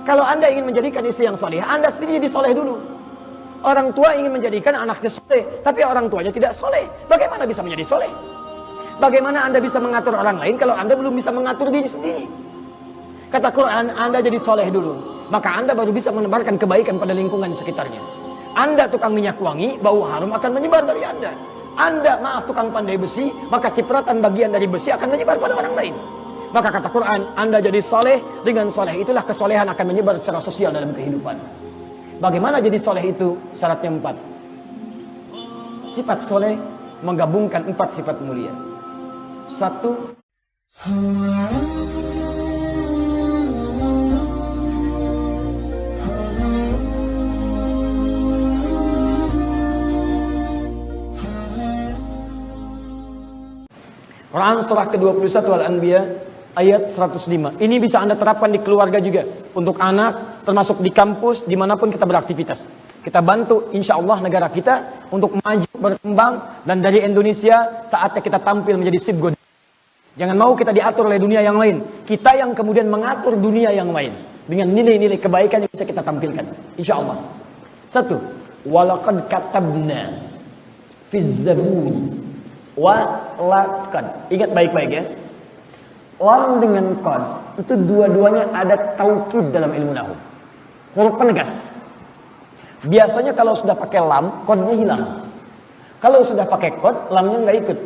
Kalau Anda ingin menjadikan istri yang soleh, Anda sendiri disoleh dulu. Orang tua ingin menjadikan anaknya soleh, tapi orang tuanya tidak soleh. Bagaimana bisa menjadi soleh? Bagaimana Anda bisa mengatur orang lain kalau Anda belum bisa mengatur diri sendiri? Kata Quran, Anda jadi soleh dulu, maka Anda baru bisa menebarkan kebaikan pada lingkungan di sekitarnya. Anda tukang minyak wangi, bau harum akan menyebar dari Anda. Anda maaf tukang pandai besi, maka cipratan bagian dari besi akan menyebar pada orang lain. Maka kata Quran, Anda jadi soleh, dengan soleh itulah kesolehan akan menyebar secara sosial dalam kehidupan. Bagaimana jadi soleh itu? Syaratnya 4. Sifat soleh menggabungkan 4 sifat mulia. 1. Quran surah ke-21 Al-Anbiya ayat 105. Ini bisa Anda terapkan di keluarga juga. Untuk anak, termasuk di kampus, dimanapun kita beraktivitas. Kita bantu insya Allah negara kita untuk maju, berkembang. Dan dari Indonesia, saatnya kita tampil menjadi sibgon. Jangan mau kita diatur oleh dunia yang lain. Kita yang kemudian mengatur dunia yang lain. Dengan nilai-nilai kebaikan yang bisa kita tampilkan. Insya Allah. 1. Walaqad katabna fi zaburi. Walaqad. Ingat baik-baik ya. Lam dengan qad itu dua-duanya ada taukid dalam ilmu nahwu. Huruf penegas. Biasanya kalau sudah pakai lam, qadnya hilang. Kalau sudah pakai qad, lamnya nggak ikut.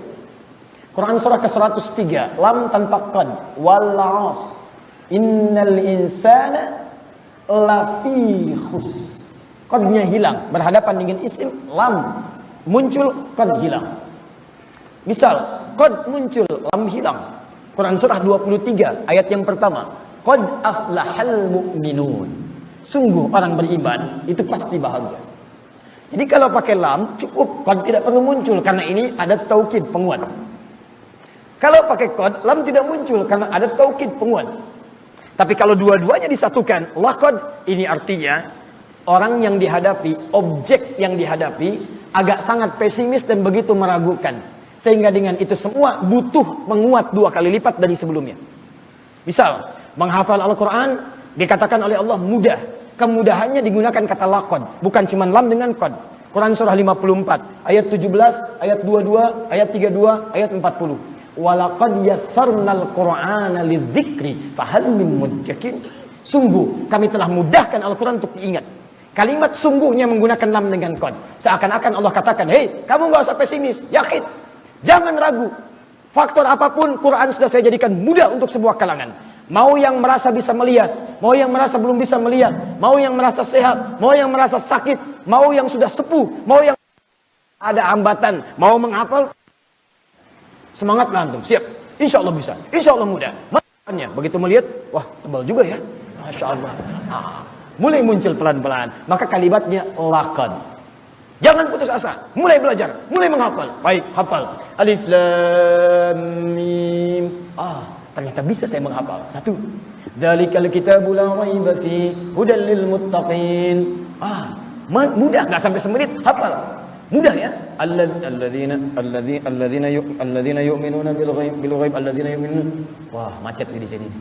Quran surah ke-103, lam tanpa qad. Wal 'as. Innal insana lafi khus. Qadnya hilang, berhadapan dengan isim lam muncul, qad hilang. Misal, qad muncul, lam hilang. Quran surah 23 ayat yang pertama, qad aflahal mu'minun. Sungguh orang beriman itu pasti bahagia. Jadi kalau pakai lam cukup, qad tidak perlu muncul karena ini ada taukid penguat. Kalau pakai qad, lam tidak muncul karena ada taukid penguat. Tapi kalau dua-duanya disatukan, laqad, ini artinya orang yang dihadapi, objek yang dihadapi agak sangat pesimis dan begitu meragukan. Sehingga dengan itu semua butuh menguat 2 kali lipat dari sebelumnya. Misal, menghafal Al-Quran dikatakan oleh Allah mudah. Kemudahannya digunakan kata laqad, bukan cuma lam dengan qad. Quran surah 54, ayat 17, ayat 22, ayat 32, ayat 40. Walaqad yassarnal Qur'ana lidzikri fahal min muddakir. Sungguh kami telah mudahkan Al-Quran untuk diingat. Kalimat sungguhnya menggunakan lam dengan qad. Seakan-akan Allah katakan, hei kamu gak usah pesimis, yakin. Jangan ragu. Faktor apapun Quran sudah saya jadikan mudah untuk sebuah kalangan. Mau yang merasa bisa melihat, mau yang merasa belum bisa melihat, mau yang merasa sehat, mau yang merasa sakit, mau yang sudah sepuh, mau yang ada hambatan, mau menghafal. Semangatlah antum, siap. Insya Allah bisa, insya Allah mudah. Makanya begitu melihat, wah tebal juga ya, Masya Allah. Mulai muncul pelan-pelan. Maka kalimatnya laqad. Jangan putus asa, mulai belajar, mulai menghafal. Baik, hafal. Alif Lam Mim. Ternyata bisa saya menghafal. 1. Dzalikal kitabu la raiba fi hudal lil muttaqin. Mudah, enggak sampai semenit hafal. Mudah ya. Alladzina yu'minuna bil ghaib alladzina yu'minun. Wah, macet di sini.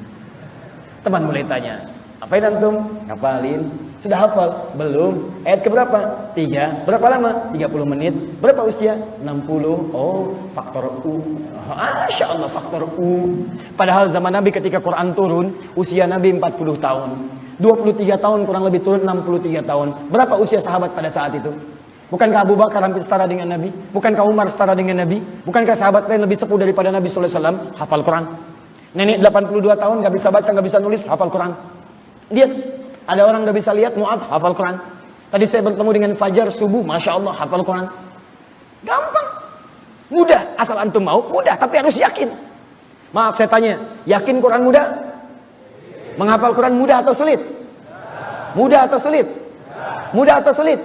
Teman mulai tanya, apain antum? Ngapalin. Sudah hafal? Belum. Ayat keberapa? 3. Berapa lama? 30 menit. Berapa usia? 60. Oh, faktor U. Masya Allah, faktor U. Padahal zaman Nabi ketika Quran turun, usia Nabi 40 tahun. 23 tahun kurang lebih turun 63 tahun. Berapa usia sahabat pada saat itu? Bukankah Abu Bakar hampir setara dengan Nabi? Bukankah Umar setara dengan Nabi? Bukankah sahabat lain lebih sepuh daripada Nabi SAW? Hafal Quran. Nenek 82 tahun, gak bisa baca, gak bisa nulis, hafal Quran. Lihat, ada orang gak bisa lihat, Mu'adz, hafal Quran. Tadi saya bertemu dengan Fajar, subuh, Masya Allah, hafal Quran. Gampang. Mudah, asal antum mau, mudah, tapi harus yakin. Maaf saya tanya, yakin Quran mudah? Menghafal Quran mudah atau sulit? Mudah atau sulit? Mudah atau sulit?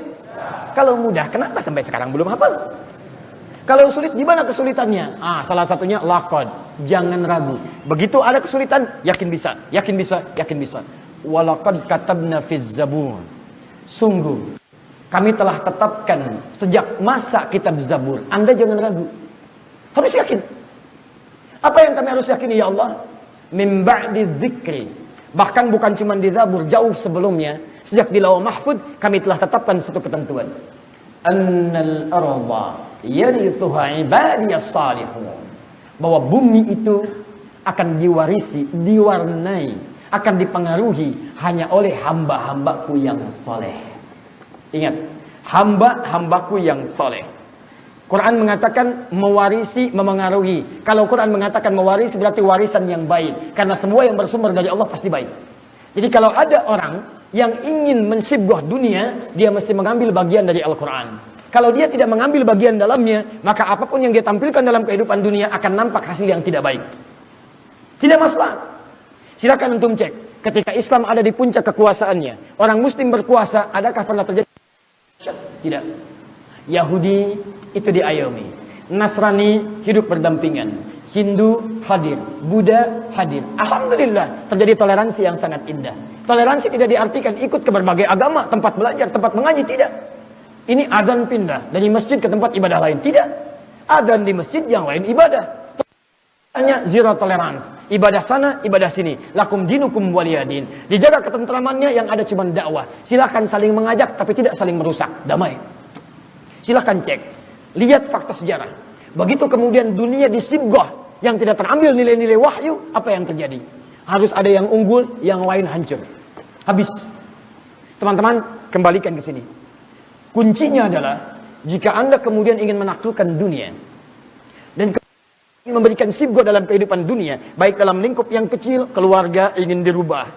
Kalau mudah, kenapa sampai sekarang belum hafal? Kalau sulit, gimana kesulitannya? Salah satunya laqad. Jangan ragu. Begitu ada kesulitan, yakin bisa, yakin bisa, yakin bisa. Walaqad katabna fiz zabur. Sungguh kami telah tetapkan sejak masa kitab Zabur. Anda jangan ragu. Harus yakin. Apa yang kami harus yakini ya Allah? Min ba'di dzikri. Bahkan bukan cuma di Zabur, jauh sebelumnya, sejak di Lauh Mahfuz kami telah tetapkan satu ketentuan. Annal arda yarithuha ibadiyas salihun. Bahwa bumi itu akan diwarisi, diwarnai, akan dipengaruhi hanya oleh hamba-hambaku yang soleh. Ingat, hamba-hambaku yang soleh. Quran mengatakan mewarisi, memengaruhi. Kalau Quran mengatakan mewarisi berarti warisan yang baik. Karena semua yang bersumber dari Allah pasti baik. Jadi kalau ada orang yang ingin mensibgoh dunia, dia mesti mengambil bagian dari Al-Quran. Kalau dia tidak mengambil bagian dalamnya, maka apapun yang dia tampilkan dalam kehidupan dunia akan nampak hasil yang tidak baik. Tidak masalah. Silakan antum cek. Ketika Islam ada di puncak kekuasaannya, orang Muslim berkuasa, adakah pernah terjadi? Tidak. Yahudi itu diayomi, Nasrani hidup berdampingan, Hindu hadir, Buddha hadir. Alhamdulillah, terjadi toleransi yang sangat indah. Toleransi tidak diartikan ikut ke berbagai agama, tempat belajar, tempat mengaji, tidak. Ini azan pindah dari masjid ke tempat ibadah lain, tidak. Azan di masjid, yang lain ibadah. Hanya zero tolerance. Ibadah sana, ibadah sini. Lakum dinukum waliyadin. Dijaga ketentramannya, yang ada cuma dakwah. Silahkan saling mengajak, tapi tidak saling merusak. Damai. Silahkan cek. Lihat fakta sejarah. Begitu kemudian dunia disibgoh, yang tidak terambil nilai-nilai wahyu, apa yang terjadi? Harus ada yang unggul, yang lain hancur. Habis. Teman-teman, kembalikan ke sini. Kuncinya adalah, jika Anda kemudian ingin menaklukkan dunia, dan memberikan sibgoh dalam kehidupan dunia, baik dalam lingkup yang kecil, keluarga ingin dirubah.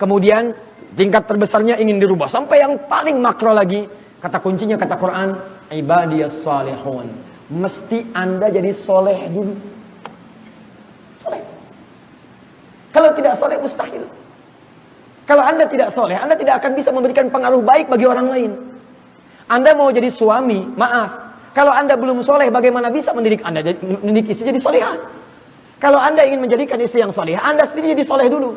Kemudian, tingkat terbesarnya ingin dirubah. Sampai yang paling makro lagi, kata kuncinya, kata Quran, ibadiyas salihun. Mesti Anda jadi soleh dulu. Soleh. Kalau tidak soleh, mustahil. Kalau Anda tidak soleh, Anda tidak akan bisa memberikan pengaruh baik bagi orang lain. Anda mau jadi suami, maaf. Kalau Anda belum soleh, bagaimana bisa mendidik Anda, mendidik istri jadi solehah? Kalau Anda ingin menjadikan istri yang solehah, Anda sendiri jadi soleh dulu.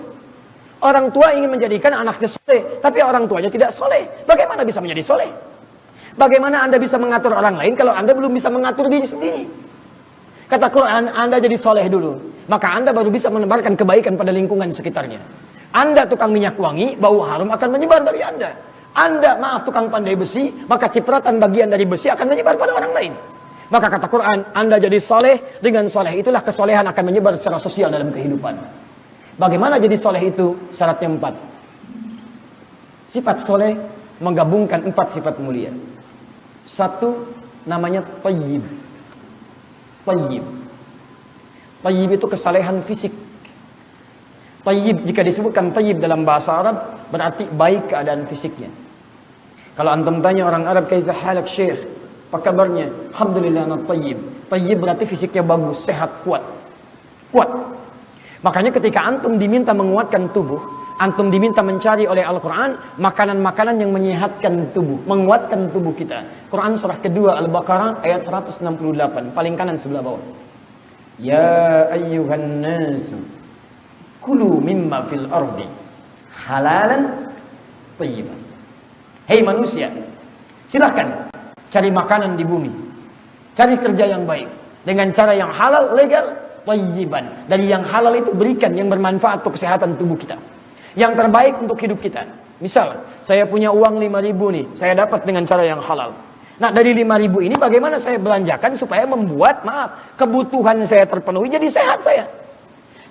Orang tua ingin menjadikan anaknya soleh, tapi orang tuanya tidak soleh. Bagaimana bisa menjadi soleh? Bagaimana Anda bisa mengatur orang lain kalau Anda belum bisa mengatur diri sendiri? Kata Quran, Anda jadi soleh dulu. Maka Anda baru bisa menebarkan kebaikan pada lingkungan sekitarnya. Anda tukang minyak wangi, bau harum akan menyebar dari Anda. Anda, maaf, tukang pandai besi, maka cipratan bagian dari besi akan menyebar pada orang lain. Maka kata Quran, Anda jadi soleh, dengan soleh itulah kesolehan akan menyebar secara sosial dalam kehidupan. Bagaimana jadi soleh itu? Syaratnya 4. Sifat soleh menggabungkan 4 sifat mulia. 1, namanya tayyib. Tayyib. Tayyib itu kesalehan fisik. Tayyib, jika disebutkan tayyib dalam bahasa Arab, berarti baik keadaan fisiknya. Kalau antum tanya orang Arab, kaifa halak syekh? Apa kabarnya? Alhamdulillah ana tayyib. Tayyib berarti fisiknya bagus, sehat, kuat. Kuat. Makanya ketika antum diminta menguatkan tubuh, antum diminta mencari oleh Al-Quran makanan-makanan yang menyehatkan tubuh, menguatkan tubuh kita. Quran surah kedua Al-Baqarah ayat 168, paling kanan sebelah bawah. Ya ayyuhan nasu kulu mimma fil ardi halalan thayyiban. Hei manusia, silahkan cari makanan di bumi, cari kerja yang baik dengan cara yang halal, legal, thayyiban. Dari yang halal itu berikan yang bermanfaat untuk kesehatan tubuh kita, yang terbaik untuk hidup kita. Misal, saya punya uang 5.000 nih, saya dapat dengan cara yang halal. Nah, dari 5.000 ini bagaimana saya belanjakan supaya membuat, kebutuhan saya terpenuhi, jadi sehat saya.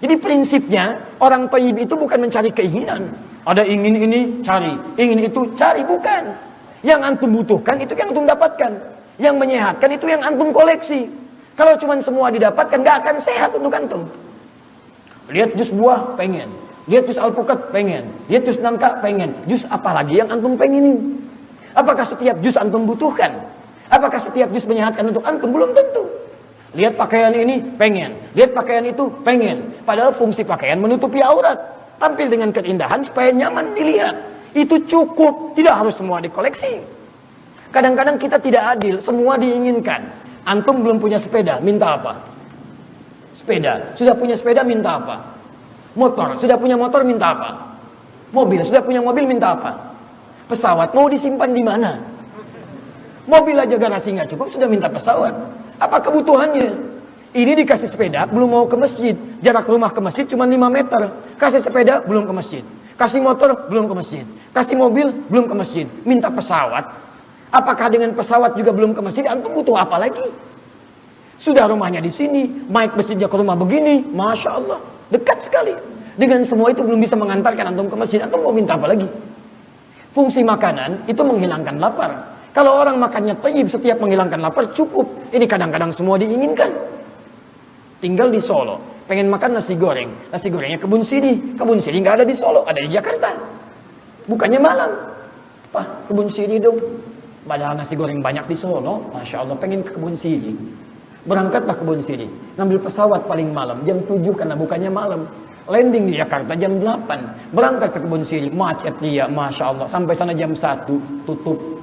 Jadi prinsipnya, orang thayyib itu bukan mencari keinginan. Ada ingin ini, cari. Ingin itu, cari. Bukan. Yang antum butuhkan, itu yang antum dapatkan. Yang menyehatkan, itu yang antum koleksi. Kalau cuma semua didapatkan, gak akan sehat untuk antum. Lihat jus buah, pengen. Lihat jus alpukat, pengen. Lihat jus nangka, pengen. Jus apalagi yang antum pengenin? Apakah setiap jus antum butuhkan? Apakah setiap jus menyehatkan untuk antum? Belum tentu. Lihat pakaian ini, pengen. Lihat pakaian itu, pengen. Padahal fungsi pakaian menutupi aurat. Tampil dengan keindahan supaya nyaman dilihat. Itu cukup. Tidak harus semua dikoleksi. Kadang-kadang kita tidak adil. Semua diinginkan. Antum belum punya sepeda, minta apa? Sepeda. Sudah punya sepeda, minta apa? Motor. Sudah punya motor, minta apa? Mobil. Sudah punya mobil, minta apa? Pesawat. Mau disimpan di mana? Mobil aja garasi nggak cukup, sudah minta pesawat. Apa kebutuhannya? Ini dikasih sepeda, belum mau ke masjid. Jarak rumah ke masjid cuma 5 meter. Kasih sepeda, belum ke masjid. Kasih motor, belum ke masjid. Kasih mobil, belum ke masjid. Minta pesawat. Apakah dengan pesawat juga belum ke masjid? Antum butuh apa lagi? Sudah rumahnya di sini, naik masjidnya ke rumah begini. Masya Allah, dekat sekali. Dengan semua itu belum bisa mengantarkan antum ke masjid. Antum mau minta apa lagi? Fungsi makanan itu menghilangkan lapar. Kalau orang makannya thayyib setiap menghilangkan lapar, cukup. Ini kadang-kadang semua diinginkan. Tinggal di Solo, pengen makan nasi goreng. Nasi gorengnya Kebun Sirih. Kebun Sirih nggak ada di Solo, ada di Jakarta. Bukannya Malang. Pak, Kebun Sirih dong. Padahal nasi goreng banyak di Solo. Masya Allah, pengen ke Kebun Sirih. Berangkatlah ke Kebun Sirih. Ngambil pesawat paling malam, jam 7 karena bukannya malam. Landing di Jakarta jam 8. Berangkat ke Kebun Sirih, macet dia, Masya Allah. Sampai sana jam 1, tutup.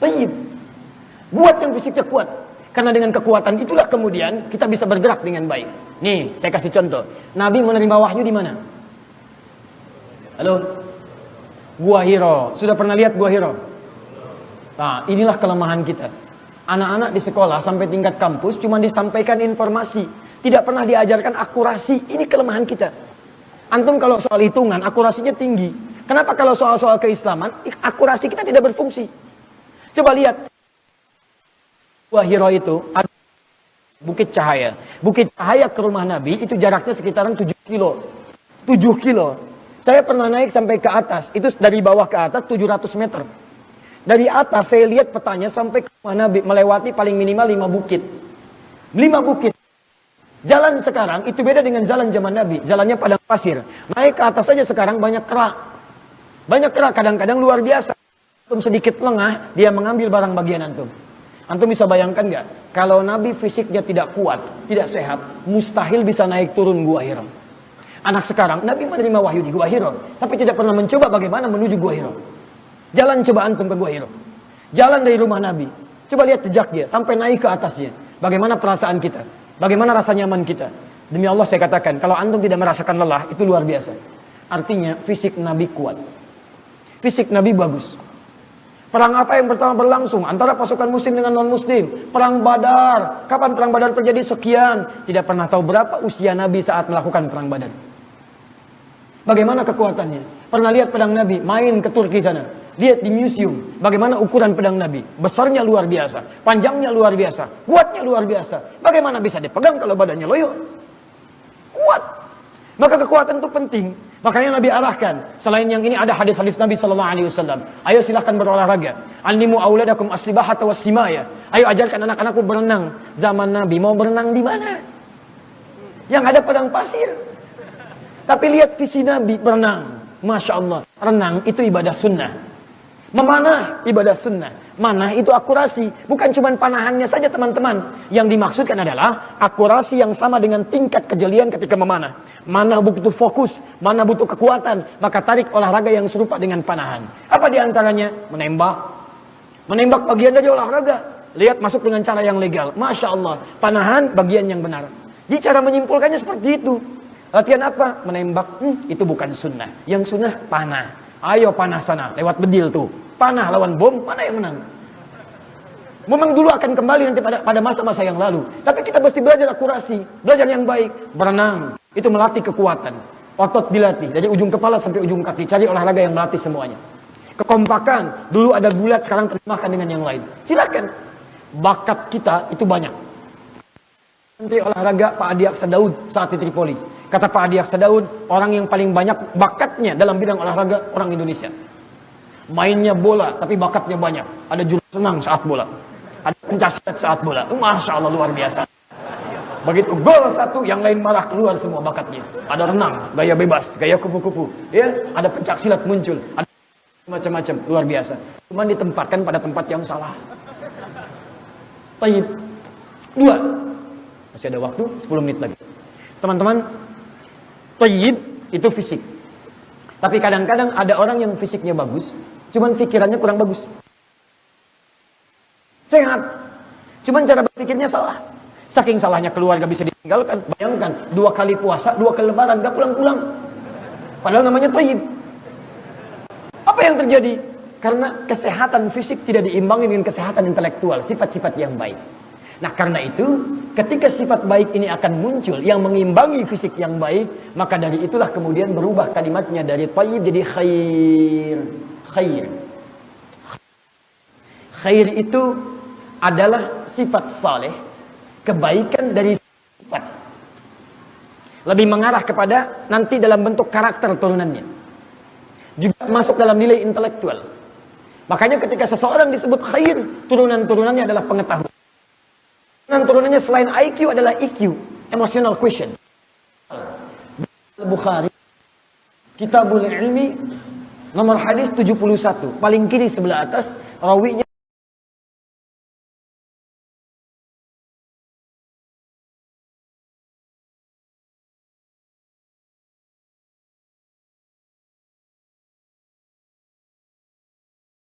Tayyib. Buat yang fisiknya kuat. Karena dengan kekuatan itulah kemudian kita bisa bergerak dengan baik. Nih, saya kasih contoh. Nabi menerima wahyu di mana? Halo? Gua Hiro. Sudah pernah lihat Gua Hiro? Nah, inilah kelemahan kita. Anak-anak di sekolah sampai tingkat kampus cuma disampaikan informasi. Tidak pernah diajarkan akurasi. Ini kelemahan kita. Antum kalau soal hitungan, akurasinya tinggi. Kenapa kalau soal-soal keislaman, akurasi kita tidak berfungsi? Coba lihat. Gua Hiro itu ada Bukit Cahaya. Bukit Cahaya ke rumah Nabi itu jaraknya sekitaran 7 kilo. 7 kilo. Saya pernah naik sampai ke atas. Itu dari bawah ke atas 700 meter. Dari atas saya lihat petanya sampai ke rumah Nabi. Melewati paling minimal 5 bukit. 5 bukit. Jalan sekarang itu beda dengan jalan zaman Nabi. Jalannya padang pasir. Naik ke atas saja sekarang banyak kerak. Banyak kerak kadang-kadang luar biasa. Antum sedikit lengah, dia mengambil barang bagian antum. Antum bisa bayangkan nggak? Kalau Nabi fisiknya tidak kuat, tidak sehat, mustahil bisa naik turun Gua Hiro. Anak sekarang, Nabi menerima wahyu di Gua Hiro, tapi tidak pernah mencoba bagaimana menuju Gua Hiro. Jalan coba antum ke Gua Hiro. Jalan dari rumah Nabi. Coba lihat jejak dia, sampai naik ke atasnya. Bagaimana perasaan kita? Bagaimana rasa nyaman kita? Demi Allah saya katakan, kalau antum tidak merasakan lelah, itu luar biasa. Artinya, fisik Nabi kuat. Fisik Nabi bagus. Perang apa yang pertama berlangsung? Antara pasukan muslim dengan non-muslim. Perang Badar. Kapan perang Badar terjadi? Sekian. Tidak pernah tahu berapa usia Nabi saat melakukan perang Badar. Bagaimana kekuatannya? Pernah lihat pedang Nabi? Main ke Turki sana. Lihat di museum. Bagaimana ukuran pedang Nabi? Besarnya luar biasa. Panjangnya luar biasa. Kuatnya luar biasa. Bagaimana bisa dipegang kalau badannya loyo? Kuat. Maka kekuatan itu penting. Makanya Nabi arahkan. Selain yang ini ada hadis-hadis Nabi SAW. Ayo silahkan berolahraga. Allimu auladakum as-sibahata was-simaya. Ayo ajarkan anak-anakku berenang. Zaman Nabi mau berenang di mana? Yang ada padang pasir. Tapi lihat visi Nabi berenang. Masya Allah. Renang itu ibadah sunnah. Memanah ibadah sunnah. Manah itu akurasi. Bukan cuma panahannya saja teman-teman. Yang dimaksudkan adalah akurasi yang sama dengan tingkat kejelian ketika memanah. Mana butuh fokus, mana butuh kekuatan. Maka tarik olahraga yang serupa dengan panahan. Apa diantaranya? Menembak. Menembak bagian dari olahraga. Lihat masuk dengan cara yang legal. Masya Allah. Panahan bagian yang benar. Jadi cara menyimpulkannya seperti itu. Latihan apa? Menembak. Itu bukan sunnah. Yang sunnah panah. Ayo panah sana. Lewat bedil tuh. Panah lawan bom. Mana yang menang? Memang dulu akan kembali nanti pada masa-masa yang lalu. Tapi kita mesti belajar akurasi. Belajar yang baik. Berenang. Itu melatih kekuatan. Otot dilatih. Dari ujung kepala sampai ujung kaki. Cari olahraga yang melatih semuanya. Kekompakan. Dulu ada gulat, sekarang terjemahkan dengan yang lain. Silakan. Bakat kita itu banyak. Menteri olahraga Pak Adi Aksa Daud saat di Tripoli. Kata Pak Adi Aksa Daud, orang yang paling banyak bakatnya dalam bidang olahraga orang Indonesia. Mainnya bola, tapi bakatnya banyak. Ada juru senang saat bola. Ada pencaksilat saat bola. Masya Allah luar biasa. Begitu gol satu, yang lain malah keluar semua bakatnya. Ada renang, gaya bebas, gaya kupu-kupu. Ya, ada pencaksilat muncul. Ada macam-macam, luar biasa. Cuma ditempatkan pada tempat yang salah. Taib. 2. Masih ada waktu, 10 menit lagi. Teman-teman, taib itu fisik. Tapi kadang-kadang ada orang yang fisiknya bagus, cuman pikirannya kurang bagus. Sehat, cuman cara berpikirnya salah. Saking salahnya keluarga bisa ditinggalkan. Bayangkan, 2 kali puasa, 2 kali lebaran, gak pulang-pulang. Padahal namanya taib. Apa yang terjadi? Karena kesehatan fisik tidak diimbangi dengan kesehatan intelektual, sifat-sifat yang baik. Nah, karena itu ketika sifat baik ini akan muncul yang mengimbangi fisik yang baik, maka dari itulah kemudian berubah kalimatnya dari thayyib jadi khair. Khair. Khair itu adalah sifat saleh, kebaikan dari sifat. Lebih mengarah kepada nanti dalam bentuk karakter turunannya. Juga masuk dalam nilai intelektual. Makanya ketika seseorang disebut khair, turunan-turunannya adalah pengetahuan. Turunannya selain IQ adalah EQ, emotional question. Al-Bukhari, Kitabul Ilmi, nomor hadis 71, paling kiri sebelah atas, rawinya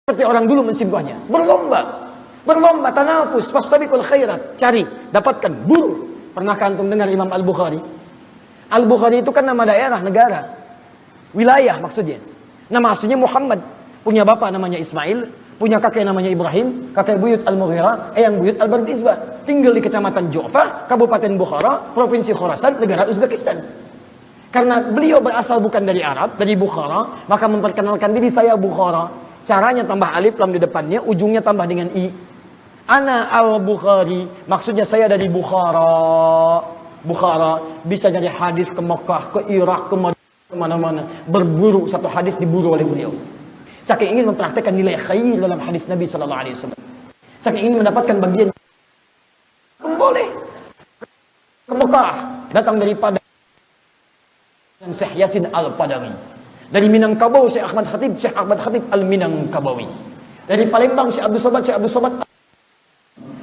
seperti orang dulu mensibuknya, berlomba tanafus, fastabiqul khairat, cari, dapatkan, buru. Pernahkah antum dengar Imam Al-Bukhari? Al-Bukhari itu kan nama daerah, negara, wilayah maksudnya. Nama aslinya Muhammad, punya bapak namanya Ismail, punya kakek namanya Ibrahim, kakek buyut Al-Mughirah, eyang buyut Al-Bardizbah. Tinggal di kecamatan Ju'fah, Kabupaten Bukhara, Provinsi Khorasan, negara Uzbekistan. Karena beliau berasal bukan dari Arab, dari Bukhara, maka memperkenalkan diri, saya Bukhara. Caranya tambah alif lam di depannya, ujungnya tambah dengan i. Ana al-Bukhari, maksudnya saya dari Bukhara. Bukhara bisa jadi hadis ke Mekah, ke Irak, ke mana-mana. Berburu satu hadis diburu oleh beliau. Saking ingin mempraktekkan nilai khair dalam hadis Nabi sallallahu alaihi wasallam. Saking ingin mendapatkan bagian boleh ke Mekah, datang daripada Syekh Yasin Al-Padawi. Dari Minangkabau Syekh Ahmad Khatib Al-Minangkabawi. Dari Palembang Syekh Abdul Somad.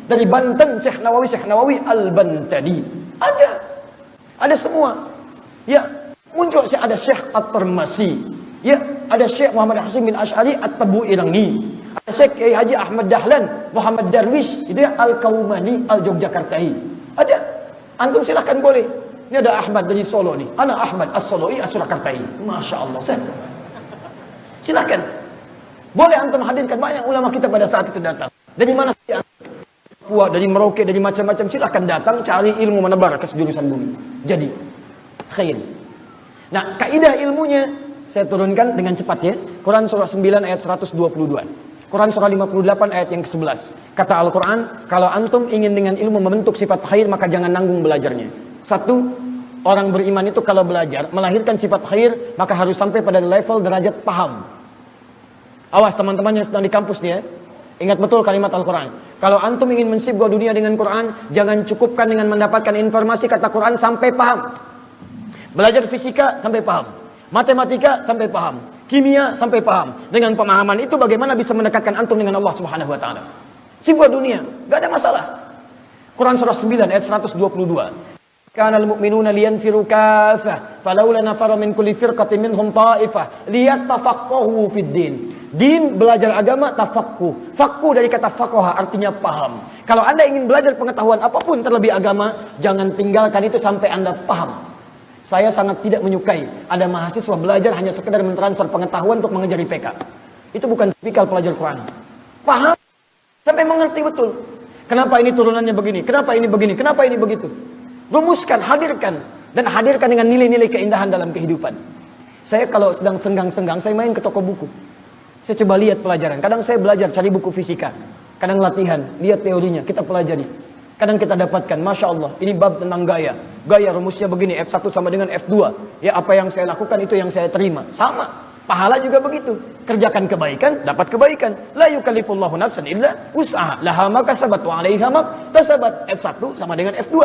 Dari Banten Syekh Nawawi Al-Bantadi. Ada semua. Ya, muncul ada Syekh At-Tirmasi. Ya, ada Syekh Muhammad Hasim bin Asy'ari At-Tabu'irangi. Ada Syekh Kiai Haji Ahmad Dahlan, Muhammad Darwish, itu ya Al-Kaumani Al-Jogjakartai. Ada. Antum silahkan boleh. Ini ada Ahmad dari Solo nih. Ana Ahmad As-Soloi As-Surakartai. Masya Allah. Silakan. Boleh antum hadirkan, banyak ulama kita pada saat itu datang. Dari mana saja? Papua, dari Merauke, dari macam-macam. Silakan datang, cari ilmu menebar ke sejurusan bumi. Jadi khair. Nah, kaidah ilmunya saya turunkan dengan cepat ya. Quran surah 9 ayat 122. Quran surah 58 ayat yang ke-11. Kata Al-Quran, kalau antum ingin dengan ilmu membentuk sifat khair, maka jangan nanggung belajarnya. Satu, orang beriman itu kalau belajar melahirkan sifat khair, maka harus sampai pada level derajat paham. Awas teman-teman yang sedang di kampus nih ya. Ingat betul kalimat Al-Quran. Kalau antum ingin mensibgah dunia dengan Quran, jangan cukupkan dengan mendapatkan informasi kata Quran sampai paham. Belajar fisika sampai paham, matematika sampai paham, kimia sampai paham. Dengan pemahaman itu bagaimana bisa mendekatkan antum dengan Allah Subhanahu wa taala. Sibgah dunia, gak ada masalah. Quran surah 9 ayat 122. Kanal mu'minuna liyanfiru kafah falawla nafara min kulli firqatin minhum ta'ifah liyattafaqahu fid din. Din belajar agama, tafaqquh. Faqquh dari kata faqaha artinya paham. Kalau Anda ingin belajar pengetahuan apapun terlebih agama, jangan tinggalkan itu sampai Anda paham. Saya sangat tidak menyukai ada mahasiswa belajar hanya sekedar mentransfer pengetahuan untuk mengejar IPK. Itu bukan tipikal pelajar Quran. Paham sampai mengerti betul. Kenapa ini turunannya begini? Kenapa ini begini? Kenapa ini begitu? Rumuskan, hadirkan. Dan hadirkan dengan nilai-nilai keindahan dalam kehidupan. Saya kalau sedang senggang-senggang, saya main ke toko buku. Saya coba lihat pelajaran. Kadang saya belajar cari buku fisika. Kadang latihan, lihat teorinya, kita pelajari. Kadang kita dapatkan, Masya Allah, ini bab tentang gaya. Gaya rumusnya begini, F1 sama dengan F2. Ya, apa yang saya lakukan itu yang saya terima. Sama. Pahala juga begitu. Kerjakan kebaikan, dapat kebaikan. La yukallifullahu nafsan illa wus'aha. Laha ma kasabat wa 'alaiha ma kasabat. F1 sama dengan F2.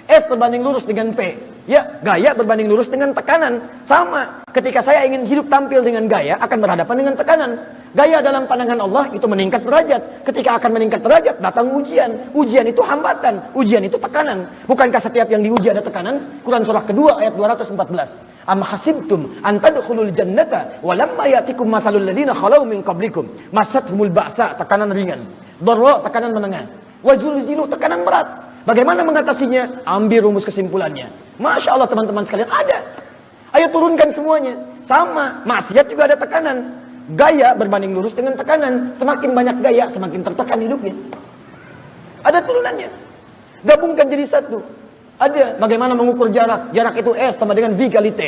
F berbanding lurus dengan P. Ya, gaya berbanding lurus dengan tekanan. Sama. Ketika saya ingin hidup tampil dengan gaya, akan berhadapan dengan tekanan. Gaya dalam pandangan Allah itu meningkat derajat. Ketika akan meningkat derajat, datang ujian. Ujian itu hambatan. Ujian itu tekanan. Bukankah setiap yang diuji ada tekanan? Quran surah kedua ayat 214. Am hasibtum an tadkhulul jannata wa lamma yatikum mathalul ladzina khalau min qablikum masathumul ba'sa, tekanan ringan. Dharra, tekanan menengah. Wa zulzilu, tekanan berat. Bagaimana mengatasinya? Ambil rumus kesimpulannya. Masya Allah teman-teman sekalian, ada. Ayo turunkan semuanya. Sama, maksiat juga ada tekanan. Gaya berbanding lurus dengan tekanan. Semakin banyak gaya, semakin tertekan hidupnya. Ada turunannya. Gabungkan jadi satu. Ada bagaimana mengukur jarak. Jarak itu S sama dengan V kali T.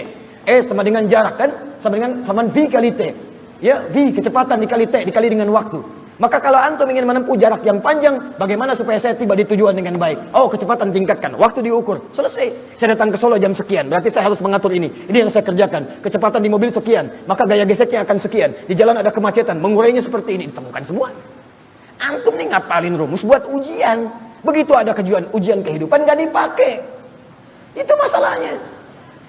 S sama dengan jarak kan? Sama dengan V kali T. Ya, V kecepatan dikali T dikali dengan waktu. Maka kalau antum ingin menempuh jarak yang panjang, bagaimana supaya saya tiba di tujuan dengan baik? Oh, kecepatan tingkatkan, waktu diukur, selesai. Saya datang ke Solo jam sekian, berarti saya harus mengatur ini. Ini yang saya kerjakan. Kecepatan di mobil sekian, maka gaya geseknya akan sekian. Di jalan ada kemacetan, mengurainya seperti ini. Ditemukan semua. Antum nih ngapalin rumus buat ujian. Begitu ada ujian kehidupan gak dipakai. Itu masalahnya.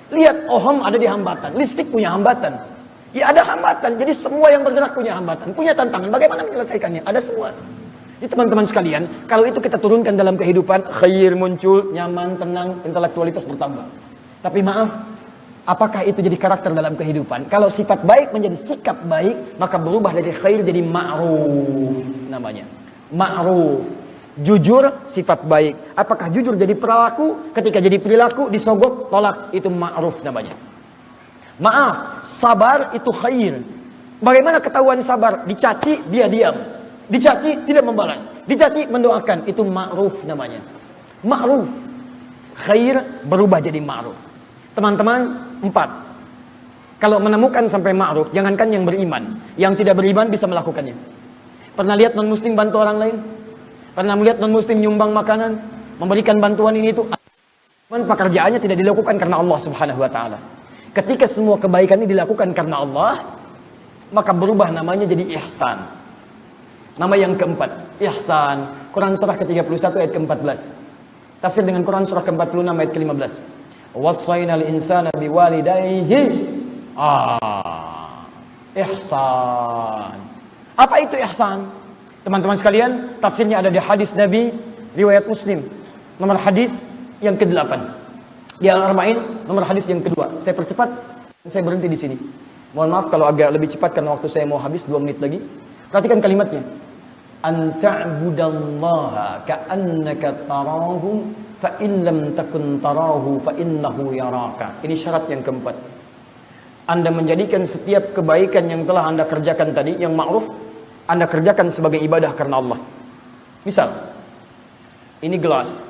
Lihat Ohm ada di hambatan, listrik punya hambatan. Ya ada hambatan, jadi semua yang bergerak punya hambatan, punya tantangan. Bagaimana menyelesaikannya? Ada semua. Jadi teman-teman sekalian, kalau itu kita turunkan dalam kehidupan, khair muncul, nyaman, tenang, intelektualitas bertambah. Tapi maaf, apakah itu jadi karakter dalam kehidupan? Kalau sifat baik menjadi sikap baik, maka berubah dari khair jadi ma'ruf namanya. Ma'ruf. Jujur, sifat baik. Apakah jujur jadi perilaku? Ketika jadi perilaku, disogok, tolak. Itu ma'ruf namanya. Maaf, sabar itu khair. Bagaimana ketahuan sabar? Dicaci, dia diam. Dicaci, tidak membalas. Dicaci, mendoakan. Itu ma'ruf namanya. Ma'ruf. Khair berubah jadi ma'ruf. Teman-teman, 4. Kalau menemukan sampai ma'ruf, jangankan yang beriman. Yang tidak beriman bisa melakukannya. Pernah lihat non-muslim bantu orang lain? Pernah melihat non-muslim nyumbang makanan? Memberikan bantuan ini itu? Pekerjaannya tidak dilakukan karena Allah subhanahu wa ta'ala. Ketika semua kebaikan ini dilakukan karena Allah, maka berubah namanya jadi ihsan. Nama yang keempat, ihsan. Quran surah ke-31 ayat ke-14. Tafsir dengan Quran surah ke-46 ayat ke-15. Wassaynal insana biwalidayhi. Ihsan. Apa itu ihsan? Teman-teman sekalian, tafsirnya ada di hadis Nabi riwayat Muslim. Nomor hadis yang ke-8. Di Al-Arba'in nomor hadis yang kedua. Saya percepat, saya berhenti di sini. Mohon maaf kalau agak lebih cepat karena waktu saya mau habis 2 menit lagi. Perhatikan kalimatnya. An ta'budallaha ka'annaka tarahu fa in lam takun tarahu fa innahu yaraka. Ini syarat yang keempat. Anda menjadikan setiap kebaikan yang telah Anda kerjakan tadi, yang ma'ruf, Anda kerjakan sebagai ibadah karena Allah. Misal, ini gelas.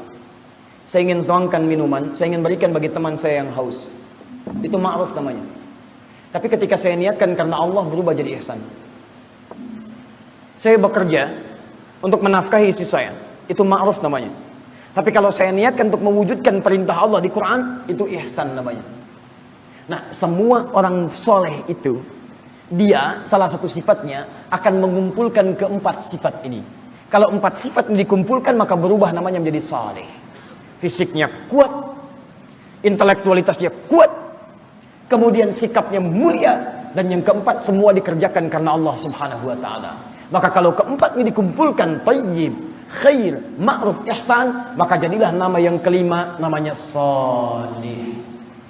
Saya ingin tuangkan minuman, saya ingin berikan bagi teman saya yang haus. Itu ma'ruf namanya. Tapi ketika saya niatkan karena Allah, berubah jadi ihsan. Saya bekerja untuk menafkahi istri saya. Itu ma'ruf namanya. Tapi kalau saya niatkan untuk mewujudkan perintah Allah di Quran, itu ihsan namanya. Nah, semua orang soleh itu, dia salah satu sifatnya akan mengumpulkan keempat sifat ini. Kalau 4 sifat ini dikumpulkan, maka berubah namanya menjadi saleh. Fisiknya kuat, intelektualitasnya kuat, kemudian sikapnya mulia, dan yang keempat semua dikerjakan karena Allah subhanahu wa ta'ala. Maka kalau keempat ini dikumpulkan, tayyib, khair, ma'ruf, ihsan, maka jadilah nama yang kelima, namanya salih.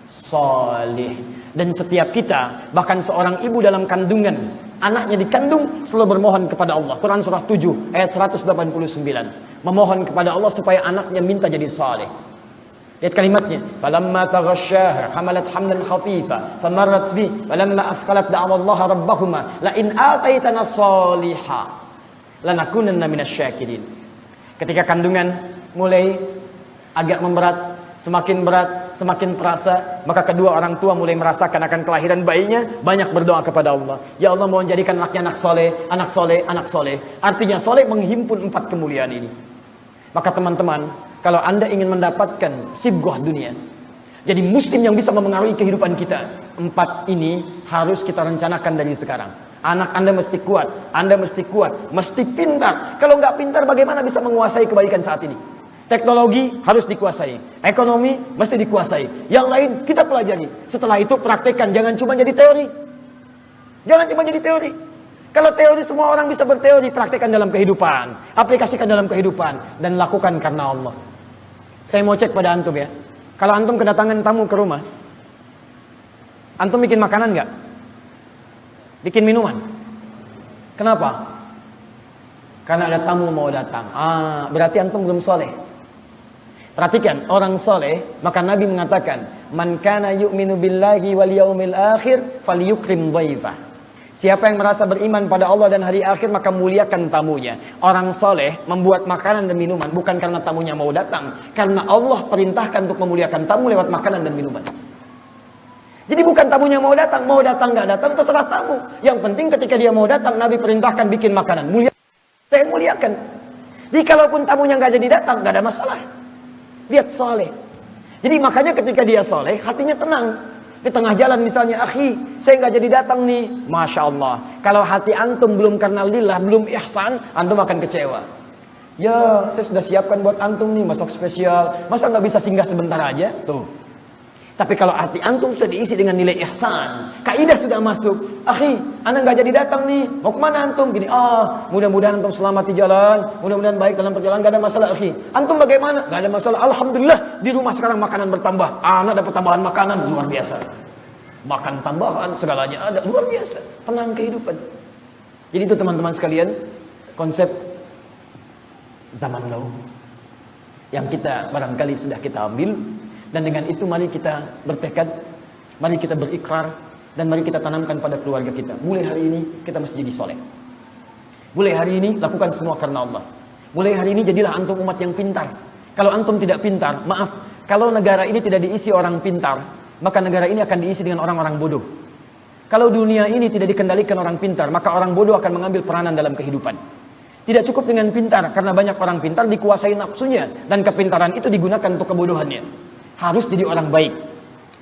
Salih. Dan setiap kita, bahkan seorang ibu dalam kandungan, anaknya dikandung, selalu bermohon kepada Allah. Quran surah 7 ayat 189. Memohon kepada Allah supaya anaknya minta jadi saleh. Lihat kalimatnya. Falamma taghasyaha hamalat hamlan khafifa famarrat bi falamma athqalat da'wa Allah rabbahuma la in ataitana salihah lanakunanna minasyakirin. Ketika kandungan mulai agak memberat, semakin berat, semakin terasa, maka kedua orang tua mulai merasakan akan kelahiran bayinya, banyak berdoa kepada Allah. Ya Allah, mohon jadikan anaknya anak soleh, anak soleh, anak soleh. Artinya soleh menghimpun 4 kemuliaan ini. Maka teman-teman, kalau Anda ingin mendapatkan sibghah dunia, jadi muslim yang bisa memengaruhi kehidupan kita, 4 ini harus kita rencanakan dari sekarang. Anak Anda mesti kuat, Anda mesti kuat, mesti pintar. Kalau nggak pintar, bagaimana bisa menguasai kebaikan saat ini? Teknologi harus dikuasai, ekonomi mesti dikuasai. Yang lain kita pelajari. Setelah itu praktekkan, jangan cuma jadi teori. Jangan cuma jadi teori. Kalau teori semua orang bisa berteori, praktekkan dalam kehidupan, aplikasikan dalam kehidupan, dan lakukan karena Allah. Saya mau cek pada antum ya. Kalau antum kedatangan tamu ke rumah, antum bikin makanan nggak? Bikin minuman? Kenapa? Karena ada tamu mau datang. Berarti antum belum soleh. Perhatikan, orang soleh, maka Nabi mengatakan, man kana yu'minu billahi wal yaumil akhir falyukrim dhaifah. Siapa yang merasa beriman pada Allah dan hari akhir, maka muliakan tamunya. Orang soleh membuat makanan dan minuman bukan karena tamunya mau datang, karena Allah perintahkan untuk memuliakan tamu lewat makanan dan minuman. Jadi bukan tamunya mau datang nggak datang terserah tamu. Yang penting ketika dia mau datang, Nabi perintahkan bikin makanan, saya muliakan. Jadi kalaupun tamunya nggak jadi datang, nggak ada masalah. Lihat soleh. Jadi makanya ketika dia soleh, hatinya tenang. Di tengah jalan misalnya, akhi, saya nggak jadi datang nih. Masya Allah. Kalau hati antum belum karena lillah, belum ihsan, antum akan kecewa. Ya, saya sudah siapkan buat antum nih, masak spesial. Masa nggak bisa singgah sebentar aja? Tuh. Tapi kalau hati antum sudah diisi dengan nilai ihsan, kaidah sudah masuk. Akhi, anda nggak jadi datang nih. Mau kemana antum? Gini, mudah-mudahan antum selamat di jalan. Mudah-mudahan baik dalam perjalanan. Gak ada masalah, akhi. Antum bagaimana? Gak ada masalah. Alhamdulillah, di rumah sekarang makanan bertambah. Anak dapat tambahan makanan luar biasa. Makan tambahan, segalanya ada, luar biasa. Tenang kehidupan. Jadi itu teman-teman sekalian, konsep zaman now yang kita barangkali sudah kita ambil. Dan dengan itu mari kita bertekad, mari kita berikrar, dan mari kita tanamkan pada keluarga kita. Mulai hari ini kita mesti jadi soleh. Mulai hari ini lakukan semua karena Allah. Mulai hari ini jadilah antum umat yang pintar. Kalau antum tidak pintar, maaf, kalau negara ini tidak diisi orang pintar, maka negara ini akan diisi dengan orang-orang bodoh. Kalau dunia ini tidak dikendalikan orang pintar, maka orang bodoh akan mengambil peranan dalam kehidupan. Tidak cukup dengan pintar, karena banyak orang pintar dikuasai nafsunya, dan kepintaran itu digunakan untuk kebodohannya. Harus jadi orang baik.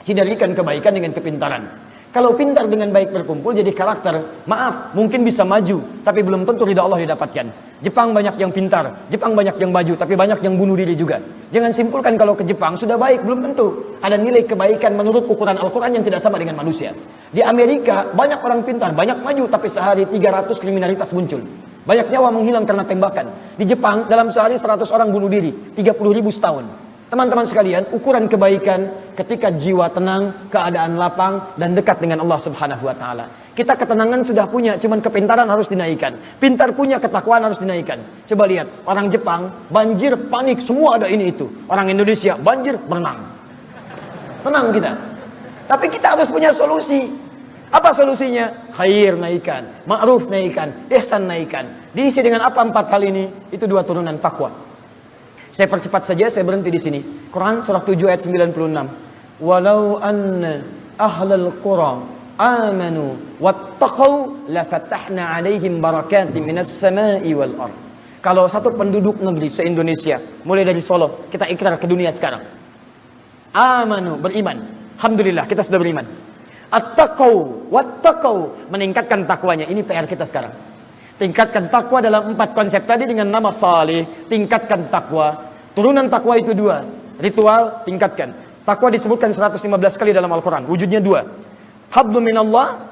Sinergikan kebaikan dengan kepintaran. Kalau pintar dengan baik berkumpul jadi karakter, maaf, mungkin bisa maju, tapi belum tentu ridha Allah didapatkan. Jepang banyak yang pintar, Jepang banyak yang maju, tapi banyak yang bunuh diri juga. Jangan simpulkan kalau ke Jepang sudah baik, belum tentu. Ada nilai kebaikan menurut ukuran Al-Quran yang tidak sama dengan manusia. Di Amerika banyak orang pintar, banyak maju, tapi sehari 300 kriminalitas muncul. Banyak nyawa menghilang karena tembakan. Di Jepang dalam sehari 100 orang bunuh diri, 30.000 setahun. Teman-teman sekalian, ukuran kebaikan ketika jiwa tenang, keadaan lapang, dan dekat dengan Allah Subhanahu wa Ta'ala. Kita ketenangan sudah punya, cuman kepintaran harus dinaikkan. Pintar punya, ketakwaan harus dinaikkan. Coba lihat, orang Jepang banjir, panik, semua ada ini itu. Orang Indonesia banjir, berenang. Tenang kita. Tapi kita harus punya solusi. Apa solusinya? Khair naikkan, ma'ruf naikkan, ihsan naikkan. Diisi dengan apa 4 hal ini? Itu 2 turunan takwa. Saya percepat saja, saya berhenti di sini. Quran surah 7 ayat 96. Walau anna ahlal qura amanu wattaqau lafatahna alaihim barakatim minas sama'i wal ard. Kalau satu penduduk negeri se-Indonesia, mulai dari Solo, kita ikrar ke dunia sekarang. Amanu, beriman. Alhamdulillah, kita sudah beriman. Attaqau, wattaqau, meningkatkan takwanya. Ini PR kita sekarang. Tingkatkan takwa dalam 4 konsep tadi dengan nama salih. Tingkatkan takwa. Turunan takwa itu 2. Ritual, tingkatkan. Takwa disebutkan 115 kali dalam Al-Quran. Wujudnya 2. Habdu minallah,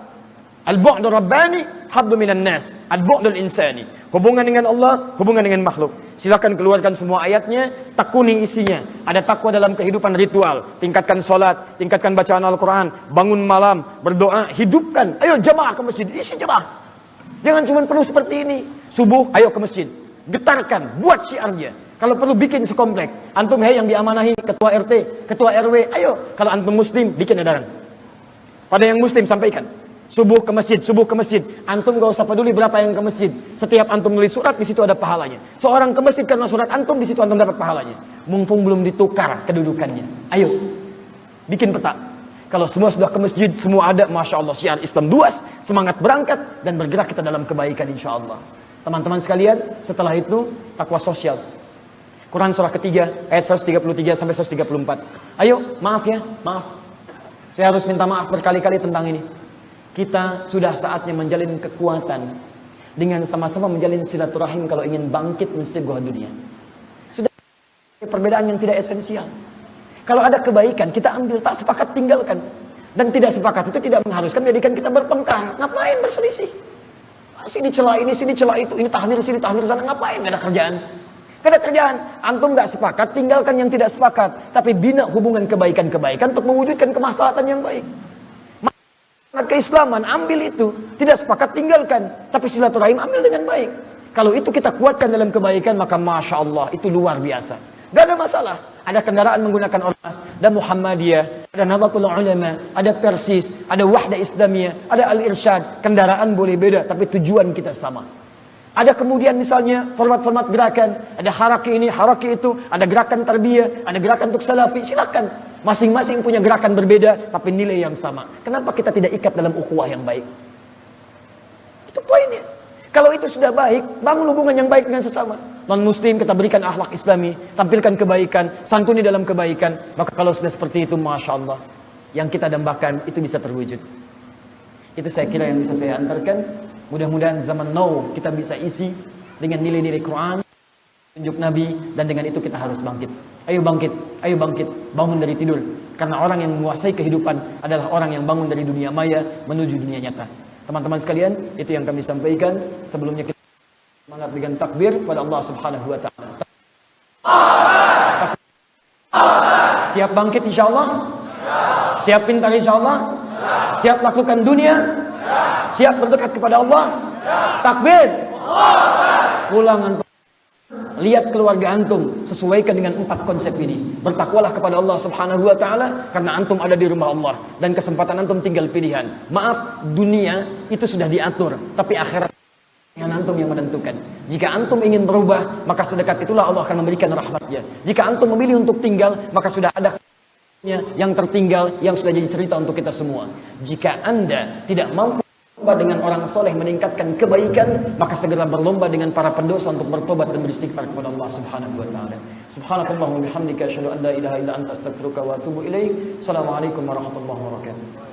al-bu'du rabbani, habdu minan nas, al-bu'du insani. Hubungan dengan Allah, hubungan dengan makhluk. Silakan keluarkan semua ayatnya, tekuni isinya. Ada takwa dalam kehidupan ritual. Tingkatkan sholat, tingkatkan bacaan Al-Quran, bangun malam, berdoa, hidupkan. Ayo jamaah ke masjid, isi jamaah. Jangan cuma perlu seperti ini. Subuh, ayo ke masjid. Getarkan, buat syiarnya. Kalau perlu bikin sekomplek. Antum yang diamanahi ketua RT, ketua RW, ayo. Kalau antum muslim, bikin edaran. Pada yang muslim, sampaikan. Subuh ke masjid, subuh ke masjid. Antum gak usah peduli berapa yang ke masjid. Setiap antum nulis surat, di situ ada pahalanya. Seorang ke masjid karena surat antum, di situ antum dapat pahalanya. Mumpung belum ditukar kedudukannya. Ayo, bikin peta. Kalau semua sudah ke masjid, semua ada, Masya Allah, syiar Islam luas, semangat berangkat, dan bergerak kita dalam kebaikan insya Allah. Teman-teman sekalian, setelah itu, takwa sosial. Quran surah ketiga, ayat 133 sampai 134. Ayo, maaf ya, maaf. Saya harus minta maaf berkali-kali tentang ini. Kita sudah saatnya menjalin kekuatan, dengan sama-sama menjalin silaturahim kalau ingin bangkit mensebuah dunia. Sudah perbedaan yang tidak esensial. Kalau ada kebaikan, kita ambil, tak sepakat tinggalkan. Dan tidak sepakat itu tidak mengharuskan menjadikan kita bertengkar. Ngapain berselisih? Sini celah ini, sini celah itu. Ini tahdir, sini tahdir sana. Ngapain? Gak ada kerjaan. Gak ada kerjaan. Antum gak sepakat, tinggalkan yang tidak sepakat. Tapi bina hubungan kebaikan-kebaikan untuk mewujudkan kemaslahatan yang baik. Keislaman, ambil itu. Tidak sepakat, tinggalkan. Tapi silaturahim, ambil dengan baik. Kalau itu kita kuatkan dalam kebaikan, maka Masya Allah, itu luar biasa. Gak ada masalah. Ada kendaraan menggunakan ormas dan Muhammadiyah. Ada Nahdlatul Ulama, ada Persis, ada Wahda Islamiyah, ada Al-Irsyad. Kendaraan boleh beda, tapi tujuan kita sama. Ada kemudian misalnya format-format gerakan, ada haraki ini, haraki itu, ada gerakan tarbiyah, ada gerakan untuk salafi, silakan. Masing-masing punya gerakan berbeda, tapi nilai yang sama. Kenapa kita tidak ikat dalam ukhuwah yang baik? Itu poinnya. Kalau itu sudah baik, bangun hubungan yang baik dengan sesama. Non-muslim kita berikan akhlak islami, tampilkan kebaikan, santuni dalam kebaikan. Maka kalau sudah seperti itu, Masya Allah, yang kita dambakan itu bisa terwujud. Itu saya kira yang bisa saya antarkan. Mudah-mudahan zaman now kita bisa isi dengan nilai-nilai Quran, tunjuk Nabi, dan dengan itu kita harus bangkit. Ayo bangkit, ayo bangkit, bangun dari tidur. Karena orang yang menguasai kehidupan adalah orang yang bangun dari dunia maya menuju dunia nyata. Teman-teman sekalian, itu yang kami sampaikan. Sebelumnya kita semangat dengan takbir pada Allah Subhanahu wa taala. Siap bangkit insyaallah? Siap pintar insyaallah? Siap lakukan dunia? Siap berdekat kepada Allah? Takbir. Pulang antum, lihat keluarga antum, sesuaikan dengan 4 konsep ini. Bertakwalah kepada Allah Subhanahu wa taala karena antum ada di rumah Allah dan kesempatan antum tinggal pilihan. Maaf, dunia itu sudah diatur, tapi akhirat yang antum yang menentukan. Jika antum ingin berubah, maka sedekat itulah Allah akan memberikan rahmatnya. Jika antum memilih untuk tinggal, maka sudah ada yang tertinggal yang sudah jadi cerita untuk kita semua. Jika Anda tidak mampu berlomba dengan orang soleh meningkatkan kebaikan, maka segera berlomba dengan para pendosa untuk bertobat dan beristighfar kepada Allah Subhanahu wa taala. Subhanakallahumma bihamdika asyhadu an la ilaha illa anta astaghfiruka wa atubu ilaik. Assalamualaikum warahmatullahi wabarakatuh.